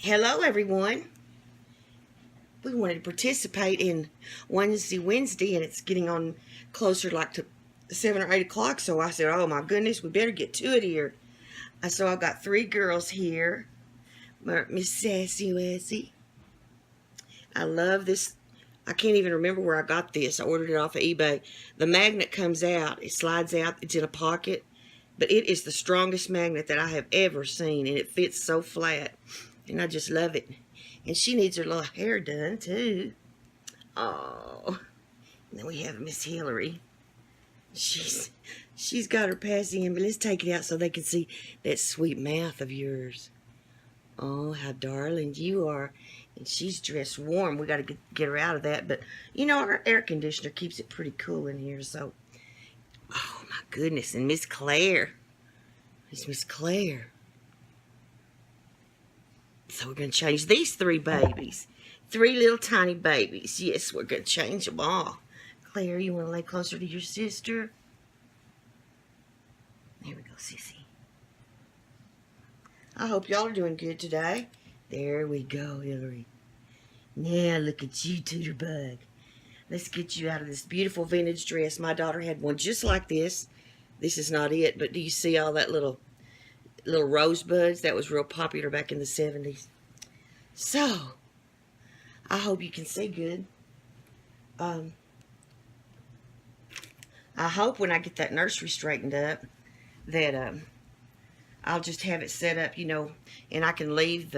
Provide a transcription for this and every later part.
Hello, everyone. We wanted to participate in Onsie Wednesday, and it's getting on closer like to 7 or 8 o'clock, so I said, oh my goodness, we better get to it here. So I've got 3 girls here. Miss Sassy Wazzy. I love this. I can't even remember where I got this. I ordered it off of eBay. The magnet comes out. It slides out. It's in a pocket. But it is the strongest magnet that I have ever seen, and it fits so flat. And I just love it. And she needs her little hair done, too. Oh. And then we have Miss Hillary. She's got her passy in, but let's take it out so they can see that sweet mouth of yours. Oh, how darling you are. And she's dressed warm. We got to get her out of that. But, you know, our air conditioner keeps it pretty cool in here. So, oh, my goodness. And Miss Claire. It's Miss Claire. So we're going to change these 3 babies. 3 little tiny babies. Yes, we're going to change them all. Claire, you want to lay closer to your sister? There we go, sissy. I hope y'all are doing good today. There we go, Hillary. Now look at you, Tutorbug. Let's get you out of this beautiful vintage dress. My daughter had one just like this. This is not it, but do you see all that little rosebuds? That was real popular back in the 70s. So, I hope you can see good. I hope when I get that nursery straightened up that I'll just have it set up, you know, and I can leave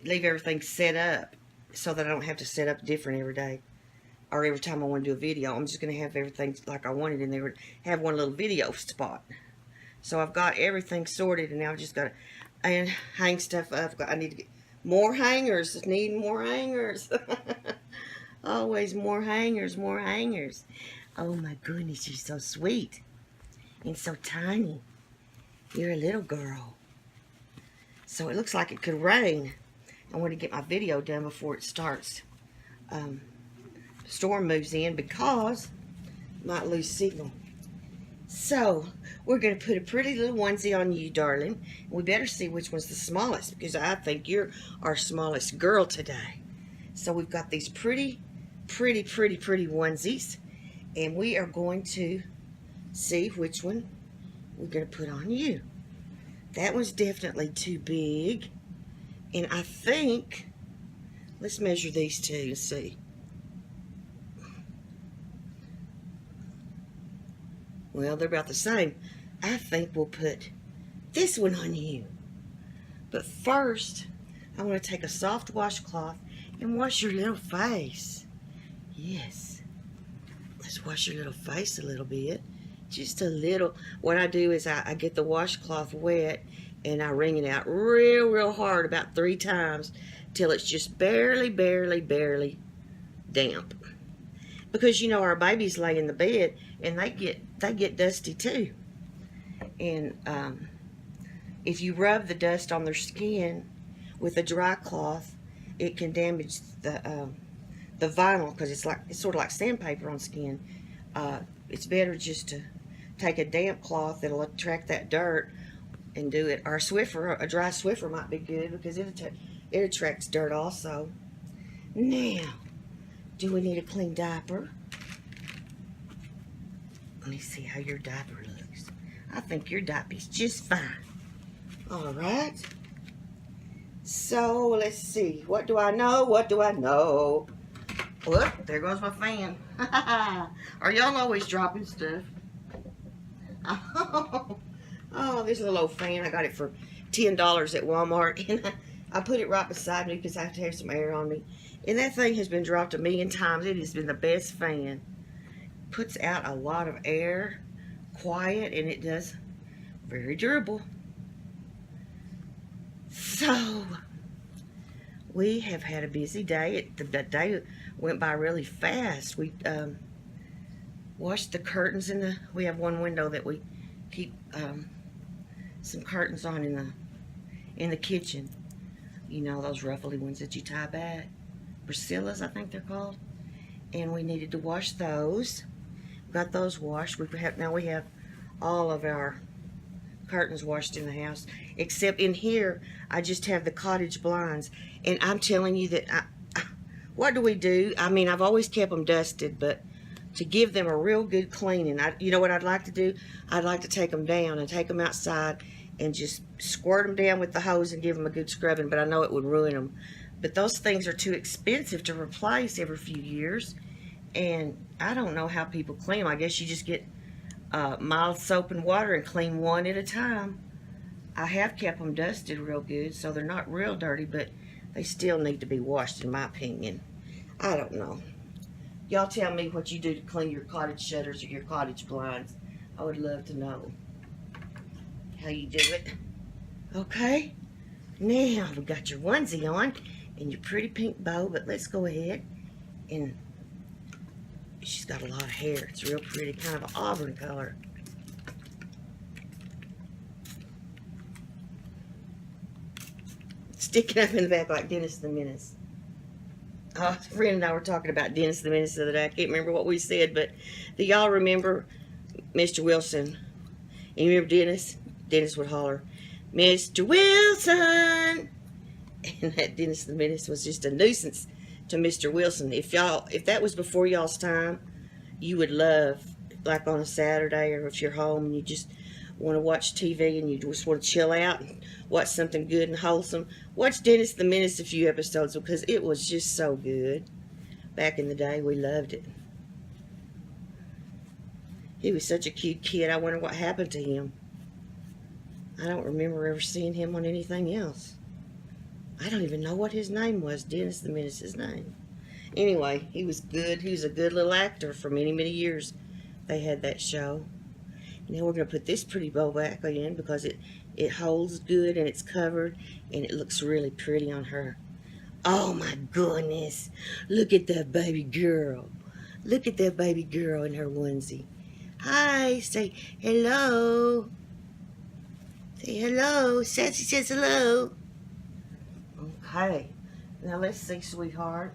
everything set up so that I don't have to set up different every day or every time I want to do a video. I'm just going to have everything like I wanted in there, have one little video spot. So I've got everything sorted, and now I've just got to hang stuff up. I need to get more hangers. Need more hangers. Always more hangers, more hangers. Oh my goodness, you're so sweet and so tiny. You're a little girl. So it looks like it could rain. I want to get my video done before it starts. The storm moves in because I might lose signal. So we're going to put a pretty little onesie on you, darling. We better see which one's the smallest, because I think you're our smallest girl today. So we've got these pretty onesies, and we are going to see which one we're going to put on you. That one's definitely too big, and I think, let's measure these 2 and see. Well, they're about the same. I think we'll put this one on you. But first, I want to take a soft washcloth and wash your little face. Yes. Let's wash your little face a little bit. Just a little. What I do is I get the washcloth wet and I wring it out real hard about 3 times till it's just barely damp. Because, you know, our babies lay in the bed and they get dusty too. And if you rub the dust on their skin with a dry cloth, it can damage the vinyl, because it's sort of like sandpaper on skin. It's better just to take a damp cloth that'll attract that dirt and do it. Or a dry Swiffer might be good, because it attracts dirt also. Now, do we need a clean diaper? Let me see how your diaper looks. I think your diaper's just fine. All right. So, let's see. What do I know? What do I know? Whoop, there goes my fan. Are y'all always dropping stuff? Oh, this little old fan. I got it for $10 at Walmart. And I put it right beside me because I have to have some air on me. And that thing has been dropped 1,000,000 times. It has been the best fan. Puts out a lot of air, quiet, and it does very durable. So, we have had a busy day. The day went by really fast. We washed the curtains we have one window that we keep some curtains on in the kitchen. You know, those ruffly ones that you tie back. Priscilla's, I think they're called. And we needed to wash those. Got those washed. Now we have all of our curtains washed in the house. Except in here, I just have the cottage blinds. And I'm telling you that, what do we do? I mean, I've always kept them dusted, but to give them a real good cleaning, you know what I'd like to do? I'd like to take them down and take them outside and just squirt them down with the hose and give them a good scrubbing, but I know it would ruin them. But those things are too expensive to replace every few years, and I don't know how people clean them. I guess you just get mild soap and water and clean one at a time. I have kept them dusted real good, so they're not real dirty, but they still need to be washed, in my opinion. I don't know. Y'all tell me what you do to clean your cottage shutters or your cottage blinds. I would love to know how you do it. Okay, now we got your onesie on and your pretty pink bow, but let's go ahead and she's got a lot of hair. It's real pretty, kind of an auburn color. Sticking up in the back like Dennis the Menace. A friend and I were talking about Dennis the Menace the other day. I can't remember what we said, but do y'all remember Mr. Wilson? And you remember Dennis? Dennis would holler, "Mr. Wilson!" And that Dennis the Menace was just a nuisance to Mr. Wilson. If that was before y'all's time, you would love, like on a Saturday, or if you're home and you just want to watch TV and you just want to chill out and watch something good and wholesome, watch Dennis the Menace a few episodes, because it was just so good. Back in the day, we loved it. He was such a cute kid. I wonder what happened to him. I don't remember ever seeing him on anything else. I don't even know what his name was, Dennis the Menace's name. Anyway, he was good. He was a good little actor for many, many years. They had that show. Now we're going to put this pretty bow back in because it holds good and it's covered and it looks really pretty on her. Oh my goodness. Look at that baby girl. Look at that baby girl in her onesie. Hi. Say hello. Say hello. Sassy says hello. Okay. Now let's see, sweetheart.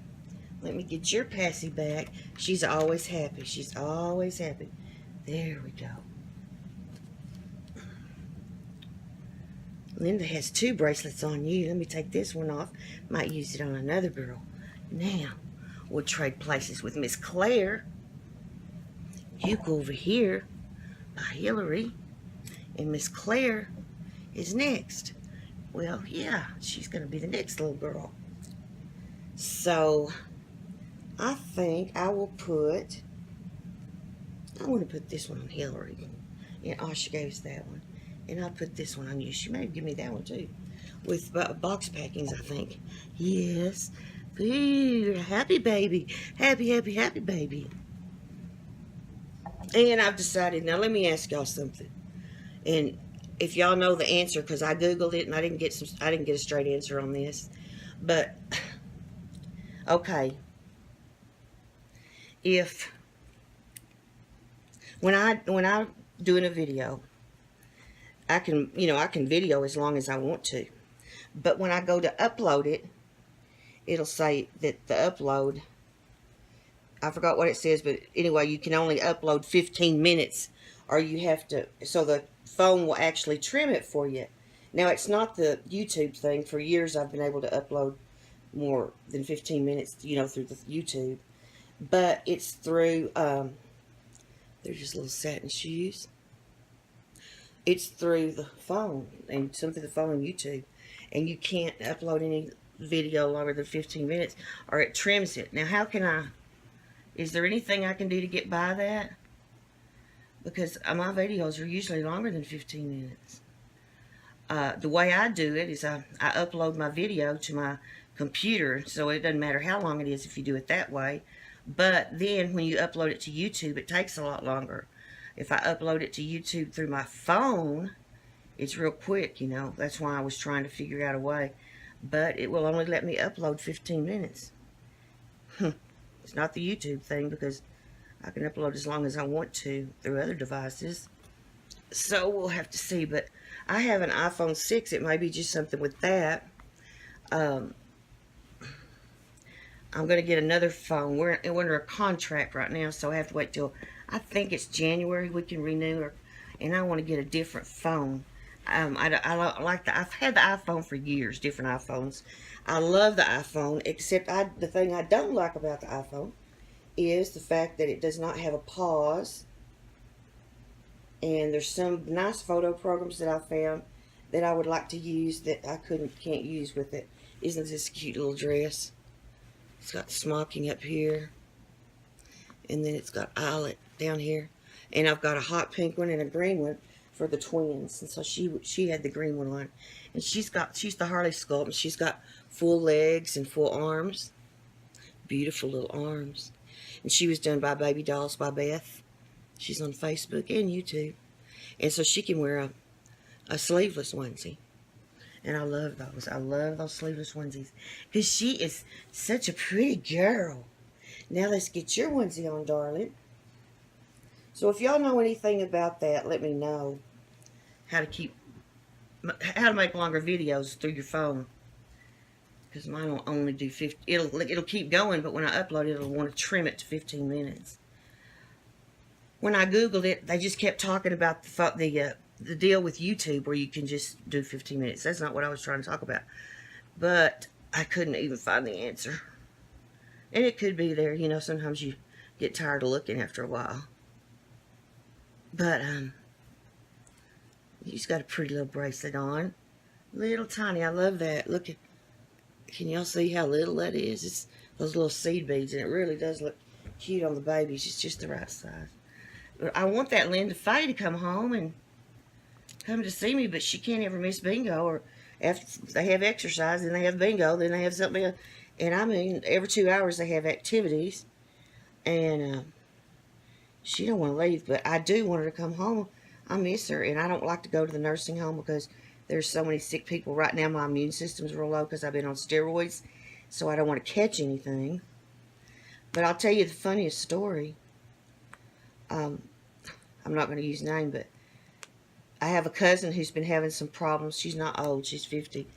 Let me get your passy back. She's always happy. She's always happy. There we go. Linda has 2 bracelets on you. Let me take this one off. Might use it on another girl. Now, we'll trade places with Miss Claire. You go over here by Hillary. And Miss Claire is next. Well, yeah, she's going to be the next little girl. So, I think I will put... I want to put this one on Hillary. And Asha gave us that one. And I'll put this one on you. She may give me that one too. With box packings, I think. Yes. Ooh, happy baby. Happy, happy, happy baby. And I've decided, now let me ask y'all something. And if y'all know the answer, because I Googled it and I didn't get a straight answer on this. But, okay. If, when I'm doing a video, I can video as long as I want to. But when I go to upload it, it'll say that the upload, I forgot what it says, but anyway, you can only upload 15 minutes, or you have to, so the phone will actually trim it for you. Now, it's not the YouTube thing. For years, I've been able to upload more than 15 minutes, through the YouTube. But it's through, they're just little satin shoes. It's through the phone, and some through the phone and YouTube. And you can't upload any video longer than 15 minutes, or it trims it. Now, how can I, is there anything I can do to get by that? Because my videos are usually longer than 15 minutes. The way I do it is I upload my video to my computer, so it doesn't matter how long it is if you do it that way. But then when you upload it to YouTube, it takes a lot longer. If I upload it to YouTube through my phone, it's real quick, That's why I was trying to figure out a way. But it will only let me upload 15 minutes. It's not the YouTube thing, because I can upload as long as I want to through other devices. So we'll have to see. But I have an iPhone 6. It may be just something with that. I'm going to get another phone. We're under a contract right now, so I have to wait till, I think it's January, we can renew, and I want to get a different phone. I like I've had the iPhone for years, different iPhones. I love the iPhone, except the thing I don't like about the iPhone is the fact that it does not have a pause. And there's some nice photo programs that I found that I would like to use that I can't use with it. Isn't this a cute little dress? It's got smocking up here, and then it's got eyelet down here, and I've got a hot pink one and a green one for the twins. And so she had the green one on, and she's the Harley sculpt, and she's got full legs and full arms, beautiful little arms. And she was done by Baby Dolls by Beth. She's on Facebook and YouTube, and so she can wear a sleeveless onesie. And I love those. I love those sleeveless onesies because she is such a pretty girl. Now let's get your onesie on, darling. So if y'all know anything about that, let me know. How to make longer videos through your phone. Because mine will only do 50. It'll keep going, but when I upload it, it'll want to trim it to 15 minutes. When I Googled it, they just kept talking about the deal with YouTube where you can just do 15 minutes. That's not what I was trying to talk about. But I couldn't even find the answer. And it could be there. You know, sometimes you get tired of looking after a while. But, she's got a pretty little bracelet on. Little tiny. I love that. Look at, can y'all see how little that is? It's those little seed beads, and it really does look cute on the babies. It's just the right size. But I want that Linda Faye to come home and come to see me, but she can't ever miss bingo, or after they have exercise, then they have bingo, then they have something else. And I mean, every 2 hours they have activities, and she don't want to leave, but I do want her to come home. I miss her, and I don't like to go to the nursing home because there's so many sick people right now. My immune system's real low because I've been on steroids, so I don't want to catch anything. But I'll tell you the funniest story. I'm not going to use name, but I have a cousin who's been having some problems. She's not old, she's 50,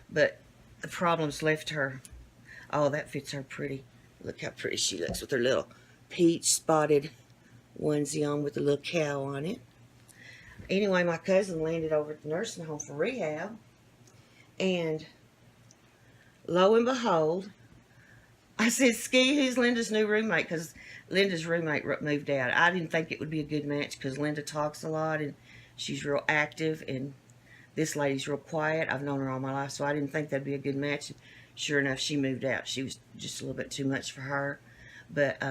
but the problems left her. Oh, that fits her pretty. Look how pretty she looks with her little peach spotted onesie on with a little cow on it. Anyway, my cousin landed over at the nursing home for rehab, and lo and behold, I said, Ski, who's Linda's new roommate? Because Linda's roommate moved out. I didn't think it would be a good match because Linda talks a lot, and she's real active, and this lady's real quiet. I've known her all my life, so I didn't think that'd be a good match. Sure enough, she moved out. She was just a little bit too much for her. But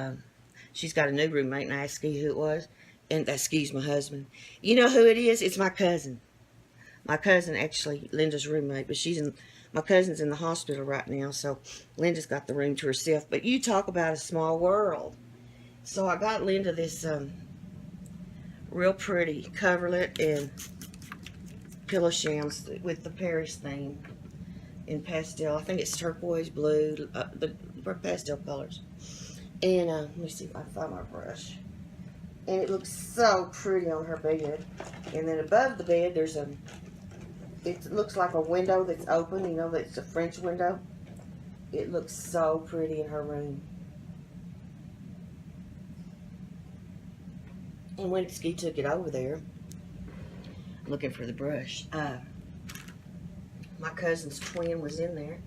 she's got a new roommate, and I asked Ski who it was, and that Ski's my husband. You know who it is? It's my cousin. My cousin, actually, Linda's roommate, but my cousin's in the hospital right now, so Linda's got the room to herself. But you talk about a small world. So I got Linda this real pretty coverlet and pillow shams with the Paris theme in pastel. I think it's turquoise blue, the pastel colors. And let me see if I can find my brush. And it looks so pretty on her bed. And then above the bed, there's it looks like a window that's open, you know, that's a French window. It looks so pretty in her room. And when Ski took it over there, looking for the brush, my cousin's twin was in there,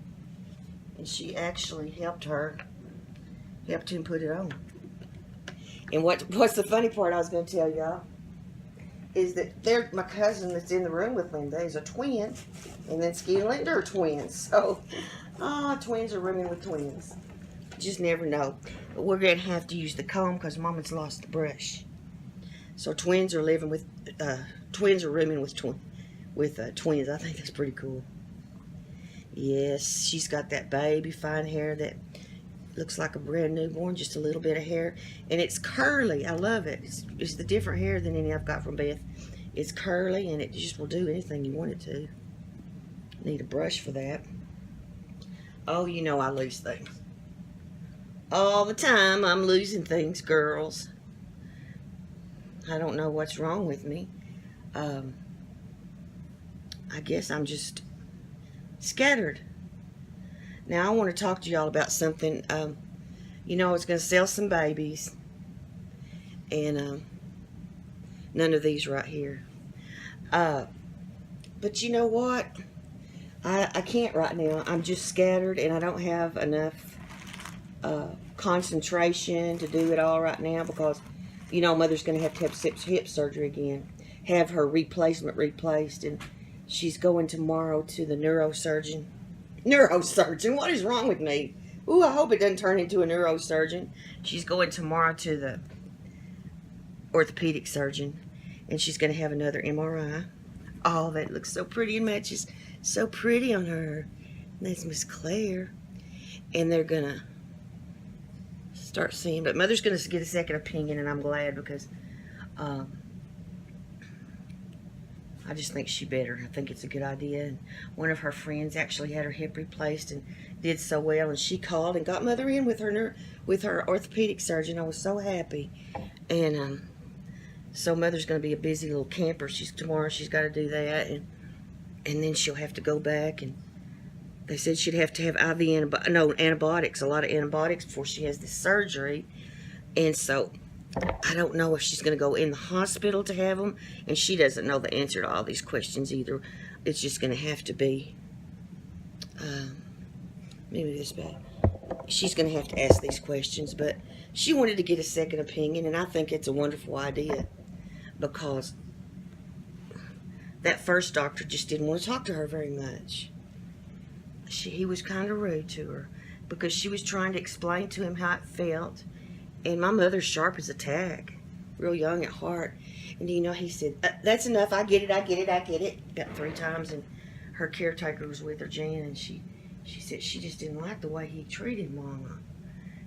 and she actually helped him put it on. And what's the funny part I was going to tell y'all is that my cousin that's in the room with Linda is a twin, and then Ski and Linda are twins. So, twins are rooming with twins. Just never know. But we're going to have to use the comb because Mama's lost the brush. So twins are rooming with twins. I think that's pretty cool. Yes, she's got that baby fine hair that looks like a brand newborn, just a little bit of hair, and it's curly. I love it. It's the different hair than any I've got from Beth. It's curly, and it just will do anything you want it to. Need a brush for that. Oh, you know I lose things all the time. I'm losing things, girls. I don't know what's wrong with me. I guess I'm just scattered. Now, I want to talk to y'all about something. You know, I was going to sell some babies. And none of these right here. But you know what? I can't right now. I'm just scattered, and I don't have enough concentration to do it all right now because, you know, Mother's going to have hip surgery again. Have her replacement replaced, and she's going tomorrow to the neurosurgeon. Neurosurgeon? What is wrong with me? Ooh, I hope it doesn't turn into a neurosurgeon. She's going tomorrow to the orthopedic surgeon, and she's going to have another MRI. Oh, that looks so pretty and matches so pretty on her. That's Miss Claire. And they're going to start seeing. But Mother's going to get a second opinion, and I'm glad because I just think she better. I think it's a good idea. And one of her friends actually had her hip replaced and did so well. And she called and got Mother in with her orthopedic surgeon. I was so happy. And so Mother's going to be a busy little camper. Tomorrow she's got to do that. And then she'll have to go back. And they said she'd have to have antibiotics, a lot of antibiotics before she has this surgery. And so I don't know if she's going to go in the hospital to have them. And she doesn't know the answer to all these questions either. It's just going to have to be, maybe this bad. She's going to have to ask these questions. But she wanted to get a second opinion. And I think it's a wonderful idea. Because that first doctor just didn't want to talk to her very much. He was kind of rude to her because she was trying to explain to him how it felt. And my mother's sharp as a tack, real young at heart. And you know, he said, that's enough, I get it, I get it, I get it. About 3 times, and her caretaker was with her, Jan, and she said she just didn't like the way he treated Mama.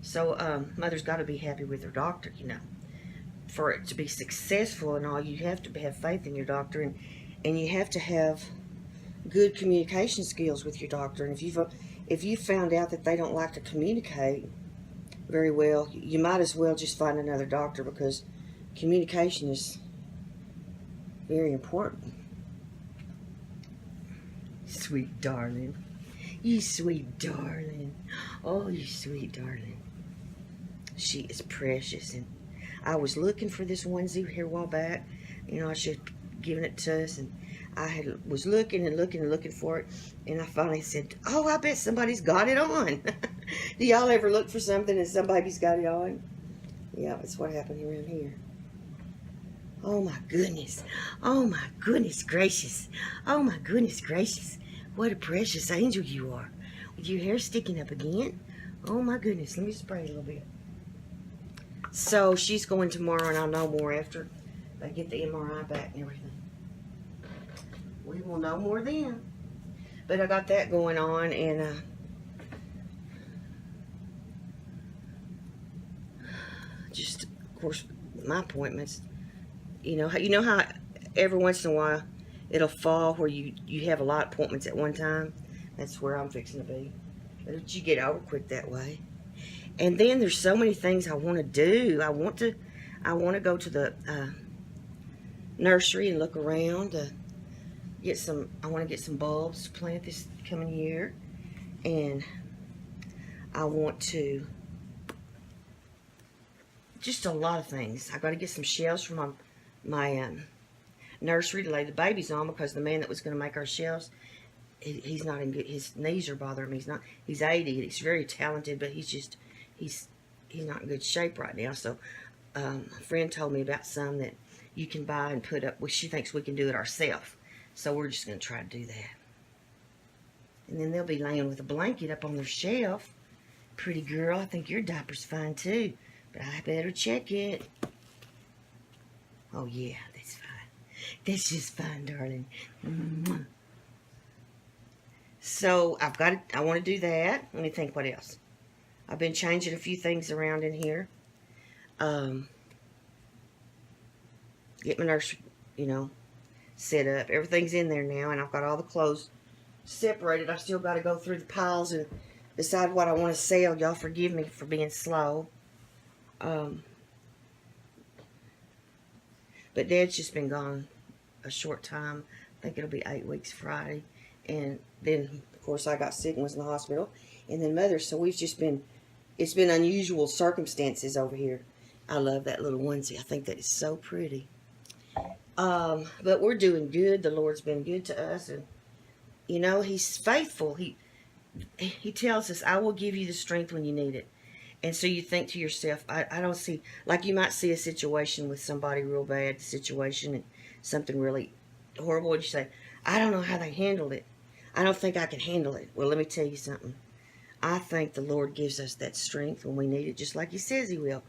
So Mother's got to be happy with her doctor, you know. For it to be successful and all, you have to have faith in your doctor, and you have to have good communication skills with your doctor. And if you found out that they don't like to communicate very well, you might as well just find another doctor because communication is very important. Sweet darling. You sweet darling. Oh, you sweet darling. She is precious. And I was looking for this onesie here a while back. You know, I should have given it to us. And I was looking and looking and looking for it. And I finally said, oh, I bet somebody's got it on. Do y'all ever look for something and somebody's got it on? Yeah, that's what happened around here. Oh, my goodness. Oh, my goodness gracious. Oh, my goodness gracious. What a precious angel you are. With your hair sticking up again. Oh, my goodness. Let me spray a little bit. So, she's going tomorrow, and I'll know more after they get the MRI back and everything. We will know more then. But I got that going on, and just, of course, my appointments. You know how every once in a while it'll fall where you have a lot of appointments at one time. That's where I'm fixing to be. But you get over quick that way. And then there's so many things I want to do. I want to go to the nursery and look around. I want to get some bulbs to plant this coming year, and I want to just a lot of things. I got to get some shelves from my nursery to lay the babies on because the man that was going to make our shelves, he's not in good. His knees are bothering me. He's 80. He's very talented, but he's not in good shape right now. So a friend told me about some that you can buy and put up. Well, she thinks we can do it ourselves. So we're just going to try to do that. And then they'll be laying with a blanket up on their shelf. Pretty girl, I think your diaper's fine too. But I better check it. Oh yeah, that's fine. That's just fine, darling. Mm-hmm. So I want to do that. Let me think what else. I've been changing a few things around in here. Get my nursery, set up. Everything's in there now, and I've got all the clothes separated. I still got to go through the piles and decide what I want to sell. Y'all forgive me for being slow. But Dad's just been gone a short time. I think it'll be 8 weeks Friday. And then, of course, I got sick and was in the hospital. And then Mother, so it's been unusual circumstances over here. I love that little onesie. I think that is so pretty. But we're doing good. The Lord's been good to us, and you know, He's faithful. He tells us, "I will give you the strength when you need it." And so you think to yourself, I don't see, like you might see a situation with somebody real bad situation and something really horrible, and you say, I don't know how they handled it. I don't think I can handle it. Well, let me tell you something. I think the Lord gives us that strength when we need it, just like He says He will.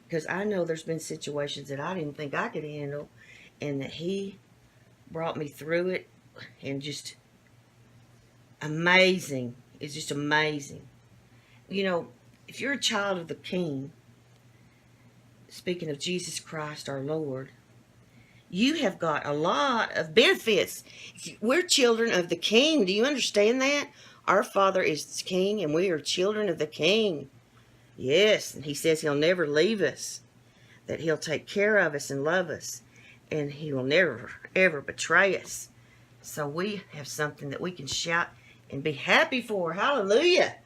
Because I know there's been situations that I didn't think I could handle, and that He brought me through it, and just amazing. It's just amazing. You know, if you're a child of the King, speaking of Jesus Christ our Lord, you have got a lot of benefits. We're children of the King. Do you understand that? Our Father is King, and we are children of the King. Yes, and He says He'll never leave us, that He'll take care of us and love us, and He will never, ever betray us. So we have something that we can shout and be happy for. Hallelujah!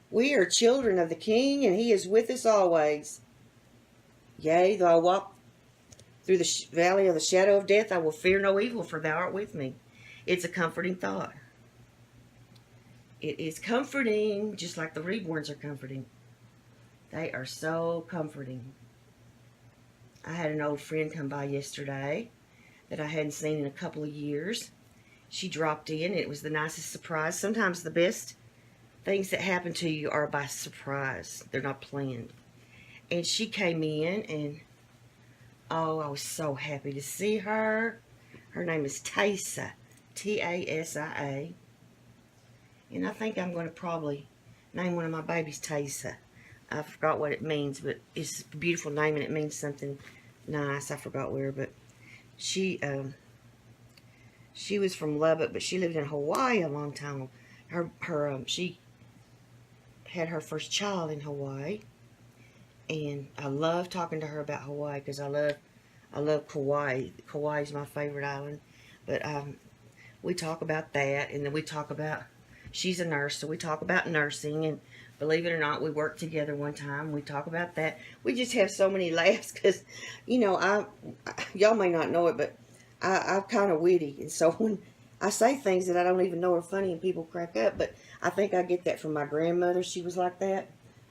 We are children of the King, and He is with us always. Yea, though I walk through the valley of the shadow of death, I will fear no evil, for Thou art with me. It's a comforting thought. It is comforting, just like the reborns are comforting. They are so comforting. I had an old friend come by yesterday that I hadn't seen in a couple of years. She dropped in. It was the nicest surprise. Sometimes the best things that happen to you are by surprise. They're not planned. And she came in, and oh, I was so happy to see her. Her name is Tasa, T-A-S-I-A. And I think I'm going to probably name one of my babies Tasa. I forgot what it means, but it's a beautiful name, and it means something nice. I forgot where, but she was from Lubbock, but she lived in Hawaii a long time. She had her first child in Hawaii, and I love talking to her about Hawaii because I love Kauai. Kauai is my favorite island, but we talk about that, and then we talk about, she's a nurse, so we talk about nursing, and believe it or not, we worked together one time. We talk about that. We just have so many laughs because, you know, y'all may not know it, but I'm kind of witty, and so when I say things that I don't even know are funny and people crack up, but I think I get that from my grandmother. She was like that,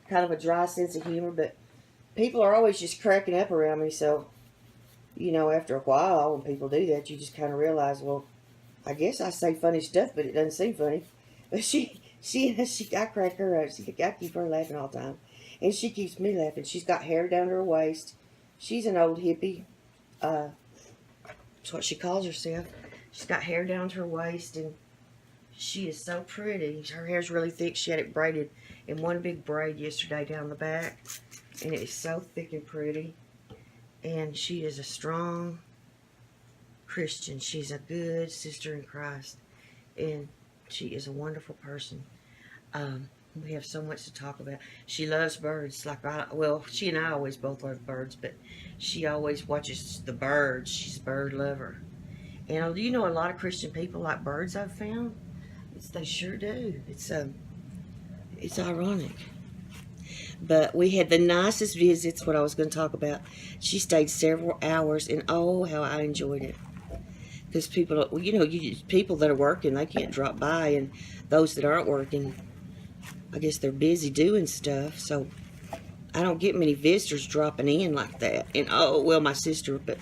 kind of a dry sense of humor, but people are always just cracking up around me, so, you know, after a while, when people do that, you just kind of realize, well, I guess I say funny stuff, but it doesn't seem funny. But I crack her up. I keep her laughing all the time, and she keeps me laughing. She's got hair down to her waist. She's an old hippie. That's what she calls herself. She's got hair down to her waist, and she is so pretty. Her hair's really thick. She had it braided in one big braid yesterday down the back, and it is so thick and pretty. And she is a strong Christian. She's a good sister in Christ, and she is a wonderful person. We have so much to talk about. She loves birds. She and I always both love birds, but she always watches the birds. She's a bird lover. And you know, a lot of Christian people like birds, I've found. They sure do. It's ironic. But we had the nicest visits, what I was going to talk about. She stayed several hours, and oh, how I enjoyed it. Because people, you know, people that are working, they can't drop by, and those that aren't working, I guess they're busy doing stuff, so I don't get many visitors dropping in like that. And oh, well, my sister, but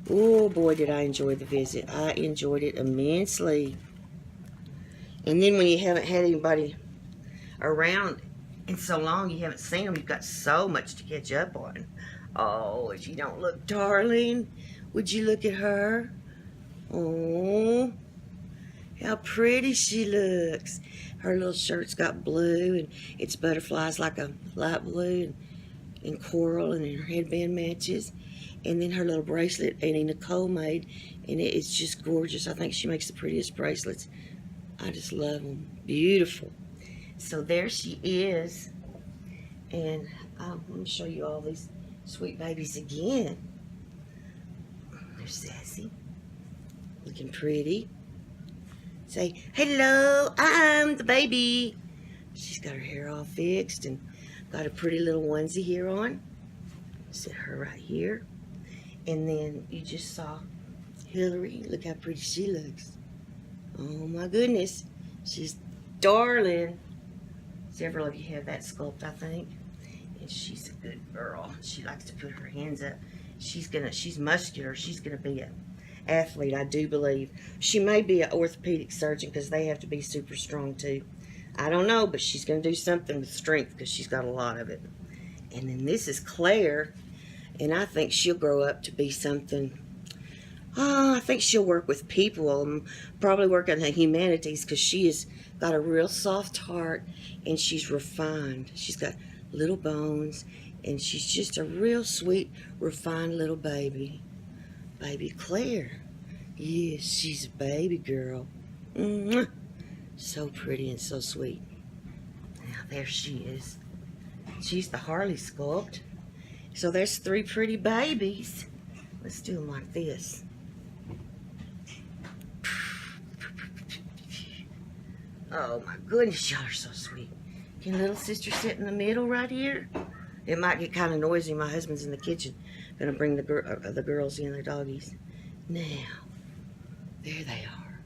oh boy, did I enjoy the visit. I enjoyed it immensely. And then when you haven't had anybody around in so long, you haven't seen them, you've got so much to catch up on. Oh, if you don't look darling, would you look at her? Oh, how pretty she looks. Her little shirt's got blue, and it's butterflies like a light blue and coral, and her headband matches. And then her little bracelet, Auntie Nicole made, and it's just gorgeous. I think she makes the prettiest bracelets. I just love them. Beautiful. So there she is. And let me show you all these sweet babies again. There's Sassy. Looking pretty. Say, hello, I'm the baby. She's got her hair all fixed and got a pretty little onesie here on. Set her right here. And then you just saw Hillary, look how pretty she looks. Oh my goodness. She's darling. Several of you have that sculpt, I think. And she's a good girl. She likes to put her hands up. She's muscular. She's gonna be an athlete, I do believe. She may be an orthopedic surgeon because they have to be super strong too. I don't know, but she's gonna do something with strength because she's got a lot of it. And then this is Claire, and I think she'll grow up to be something. I think she'll work with people and probably work in the humanities because she has got a real soft heart and she's refined. She's got little bones and she's just a real sweet, refined little baby. Baby Claire. Yes, she's a baby girl. Mwah. So pretty and so sweet. Now there she is. She's the Harley sculpt. So there's 3 pretty babies. Let's do them like this. Oh my goodness, y'all are so sweet. Can little sister sit in the middle right here? It might get kind of noisy. My husband's in the kitchen. Gonna bring the girls in, their doggies. Now, there they are.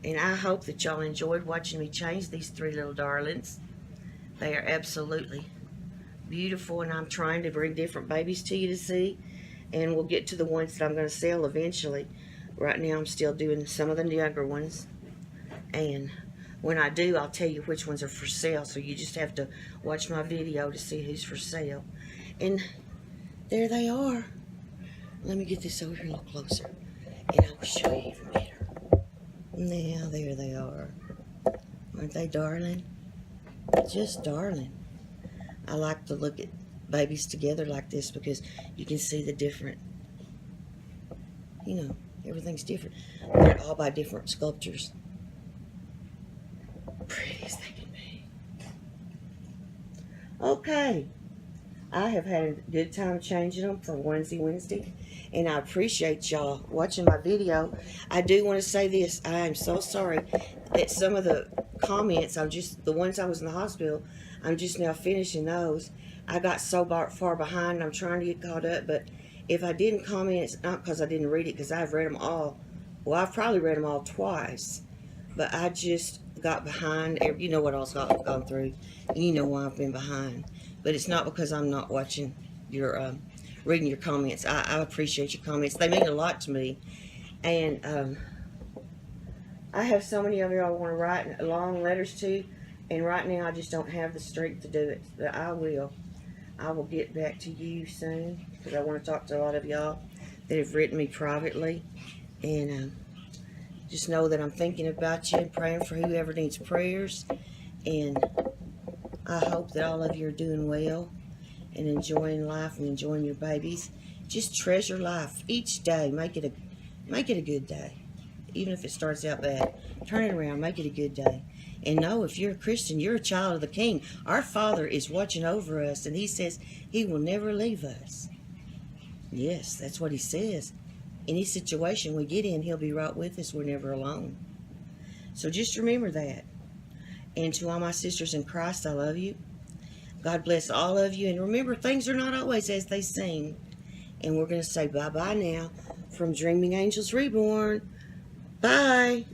And I hope that y'all enjoyed watching me change these 3 little darlings. They are absolutely beautiful, and I'm trying to bring different babies to you to see. And we'll get to the ones that I'm going to sell eventually. Right now, I'm still doing some of the younger ones. And when I do, I'll tell you which ones are for sale. So you just have to watch my video to see who's for sale. And there they are. Let me get this over here a little closer, and I'll show you even better. Now, there they are. Aren't they darling? Just darling. I like to look at babies together like this because you can see the different, everything's different. They're all by different sculptors. Pretty as they can be. Okay. I have had a good time changing them for Onsie Wednesday, and I appreciate y'all watching my video. I do want to say this. I am so sorry that some of the comments, the ones I was in the hospital, I'm just now finishing those. I got so far behind, I'm trying to get caught up, but if I didn't comment, it's not because I didn't read it, because I've read them all. Well, I've probably read them all twice, but I just got behind. You know what else I've gone through, and you know why I've been behind. But it's not because I'm not watching your, reading your comments. I appreciate your comments. They mean a lot to me. And I have so many of you I want to write long letters to, and right now I just don't have the strength to do it. But I will get back to you soon, because I want to talk to a lot of y'all that have written me privately. And just know that I'm thinking about you and praying for whoever needs prayers. And I hope that all of you are doing well and enjoying life and enjoying your babies. Just treasure life each day. Make it a good day. Even if it starts out bad, turn it around, make it a good day. And know, if you're a Christian, you're a child of the King. Our Father is watching over us, and He says He will never leave us. Yes, that's what He says. Any situation we get in, He'll be right with us. We're never alone. So just remember that. And to all my sisters in Christ, I love you. God bless all of you. And remember, things are not always as they seem. And we're going to say bye-bye now from Dreaming Angels Reborn. Bye.